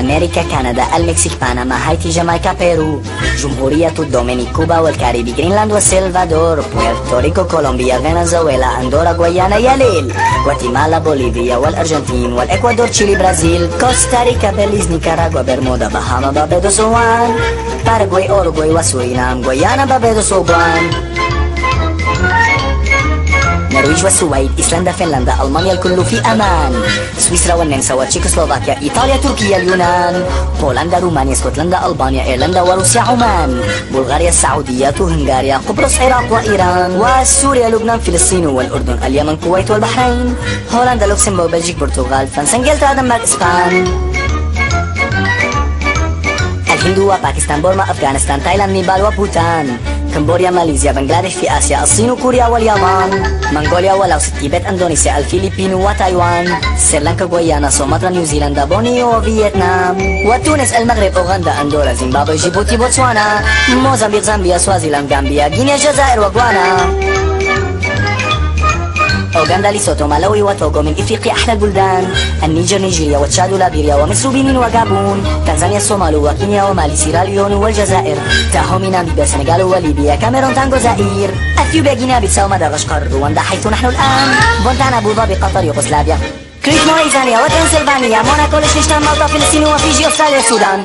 أمريكا، كندا، المكسيك، بنما، هايتي، جامايكا، بيرو، جمهورية الدومينيك، كوبا والكاريبي، غرينلاند والسلفادور، بويرتوريكو، كولومبيا، فنزويلا، أندورا، غويانا، يا ليل، غواتيمالا، بوليفيا والأرجنتين والإكوادور، تشيلي، برازيل، كوستاريكا، بيليز، نيكاراغوا، برمودا، بهاما، باربادوس، وان، باراغواي، أوروغواي وسورينام، غويانا، باربادوس، وغوان، نرويج والسويد، إيسلندا، فنلندا، ألمانيا، الكل في أمان، سويسرا والنمسا وتشيكوسلوفاكيا، إيطاليا، تركيا، اليونان، بولندا، رومانيا، اسكتلندا، ألبانيا، إيرلندا وروسيا، عمان، بلغاريا، السعودية، هنغاريا، قبرص، العراق وإيران، وسوريا، لبنان، فلسطين والأردن، اليمن، الكويت والبحرين، هولندا، لوكسمبورغ، بلجيك، البرتغال، فرنسا، انجلترا، دنمارك، اسبان، الهند وباكستان، بورما، أفغانستان، تايلاند، نيبال وبوتان، كمبوديا، ماليزيا، بنغلاديش في آسيا، الصين وكوريا واليابان، منغوليا ولاوس، التيبت، أندونيسيا، الفلبين وتايوان، سريلانكا، غويانا، سومطرة، نيوزيلندا، بورنيو وفيتنام، وتونس، المغرب، أوغندا، أندورا، زيمبابوي، جيبوتي، بوتسوانا، موزامبيق، زامبيا، سوازيلاند، غامبيا، غينيا، الجزائر وغانا، أوغندا، ليسوتو، مالاوي وتوغو. من إفريقيا أحلى البلدان: النيجر، نيجيريا وتشاد وليبيريا ومصر، بنين وغابون، تنزانيا، الصومال وكينيا ومالي، سيراليون والجزائر، تاهو، ناميبيا، السنغال وليبيا، كاميرون، تانغو، زائر، أثيوبيا، غينيا بيساو، مدغشقر، رواندا حيث نحن الآن، فونتانا، أبو ظبي، قطر، يوغوسلافيا، كريت، موريتانيا وترانسلفانيا، موناكو، ليechtenstein، مالطا، فلسطين وفيجي، أستراليا، السودان.